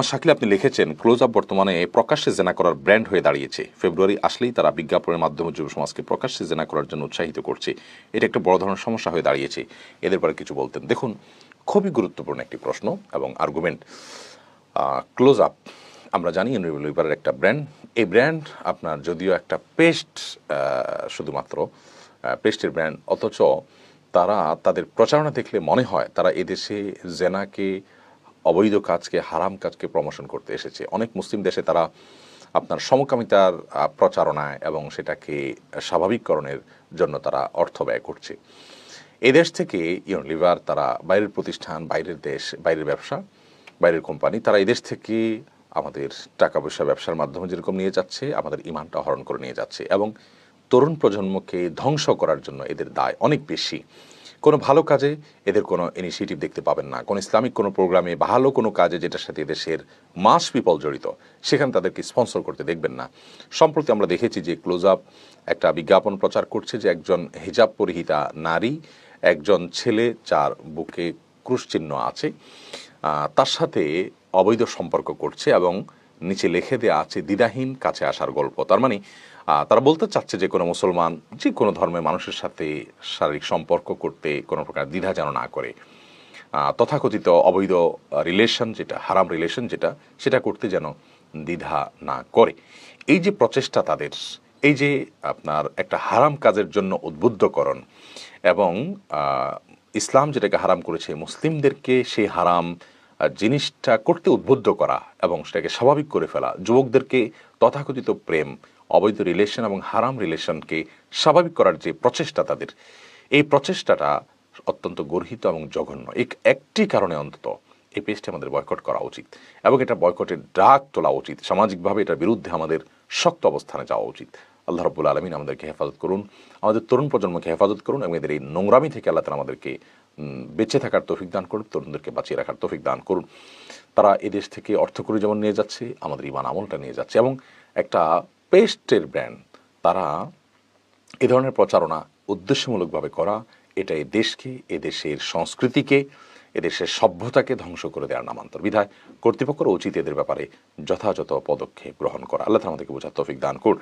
শাকিল আপনি লিখেছেন close up বর্তমানে প্রকাশ্যে জেনা করার ব্র্যান্ড হয়ে দাঁড়িয়েছে। ফেব্রুয়ারি আসলেই তারা বিজ্ঞাপনের মাধ্যমে যুব সমাজকে প্রকাশ্যে জেনা করার জন্য উৎসাহিত করছে। এটা একটা বড় ধরনের সমস্যা হয়ে দাঁড়িয়েছে। এদের পরে কিছু বলতেন। দেখুন, খুবই গুরুত্বপূর্ণ একটি প্রশ্ন এবং আর্গুমেন্ট। ক্লোজ আপ আমরা জানি ইউনিলিভারের একটা ব্র্যান্ড। এই ব্র্যান্ড আপনার যদিও একটা পেস্ট, শুধুমাত্র পেস্টের ব্র্যান্ড, অথচ তারা তাদের প্রচারণা দেখলে মনে হয় তারা এদেশে জেনাকে, অবৈধ কাজকে, হারাম কাজকে প্রমোশন করতে এসেছে। অনেক মুসলিম দেশে তারা আপনার সমকামিতার প্রচারণায় এবং সেটাকে স্বাভাবিককরণের জন্য তারা অর্থ ব্যয় করছে। এই দেশ থেকে ইউনিলিভার, তারা বাইরের প্রতিষ্ঠান, বাইরের দেশ, বাইরের ব্যবসা, বাইরের কোম্পানি, তারা এই দেশ থেকে আমাদের টাকা পয়সা ব্যবসার মাধ্যমে যেরকম নিয়ে যাচ্ছে, আমাদের ইমানটা হরণ করে নিয়ে যাচ্ছে এবং তরুণ প্রজন্মকে ধ্বংস করার জন্য এদের দায় অনেক বেশি। কোনো ভালো কাজে এদের কোনো ইনিশিয়েটিভ দেখতে পাবেন না। কোনো ইসলামিক কোনো প্রোগ্রামে, ভালো কোনো কাজে যেটার সাথে দেশের মাস পিপল জড়িত, সেখানে তাদেরকে স্পন্সর করতে দেখবেন না। সম্প্রতি আমরা দেখেছি যে ক্লোজ আপ একটা বিজ্ঞাপন প্রচার করছে যে একজন হিজাব পরিহিতা নারী, একজন ছেলে যার বুকে ক্রুশ চিহ্ন আছে, তার সাথে অবৈধ সম্পর্ক করছে এবং নিচে লিখে দেওয়া আছে দ্বিধাহীন কাছে আসার গল্প। তার মানে তারা বলতে চাচ্ছে যে কোনো মুসলমান যে কোনো ধর্মের মানুষের সাথে শারীরিক সম্পর্ক করতে কোনো প্রকার দ্বিধা যেন না করে, তথাকথিত অবৈধ রিলেশন যেটা, হারাম রিলেশন যেটা, সেটা করতে যেন দ্বিধা না করে। এই যে প্রচেষ্টা তাদের, এই যে আপনার একটা হারাম কাজের জন্য উদ্বুদ্ধকরণ এবং ইসলাম যেটাকে হারাম করেছে মুসলিমদেরকে সেই হারাম জিনিসটা করতে উদ্বুদ্ধ করা এবং সেটাকে স্বাভাবিক করে ফেলা, যুবকদেরকে তথাকথিত প্রেম, অবৈধ রিলেশন এবং হারাম রিলেশনকে স্বাভাবিক করার যে প্রচেষ্টা তাদের, এই প্রচেষ্টাটা অত্যন্ত গর্হিত এবং জঘন্য। একটি কারণে অন্তত এই পেজটি আমাদের বয়কট করা উচিত এবং এটা বয়কটের ডাক তোলা উচিত। সামাজিকভাবে এটার বিরুদ্ধে আমাদের শক্ত অবস্থানে যাওয়া উচিত। আল্লাহ রাব্বুল আলামিন আমাদেরকে হেফাজত করুন, আমাদের তরুণ প্রজন্মকে হেফাজত করুন এবং এদের এই নোংরামি থেকে আল্লাহ তাআলা আমাদেরকে বেঁচে থাকার তৌফিক দান করুন, তরুণদেরকে বাঁচিয়ে রাখার তৌফিক দান করুন। তারা এদেশ থেকে অর্থ করে যেমন নিয়ে যাচ্ছে, আমাদের ঈমান আমলটা নিয়ে যাচ্ছে এবং একটা পেস্টের ব্র্যান্ড, তারা এ ধরনের প্রচারণা উদ্দেশ্যমূলকভাবে করা, এটা এই দেশকে, এদেশের সংস্কৃতিকে, এদেশের সভ্যতাকে ধ্বংস করে দেওয়ার নামান্তর। বিধায় কর্তৃপক্ষের উচিত এদের ব্যাপারে যথাযথ পদক্ষেপ গ্রহণ করা। আল্লাহ তাআলা আমাদেরকে বোঝার তৌফিক দান করুন।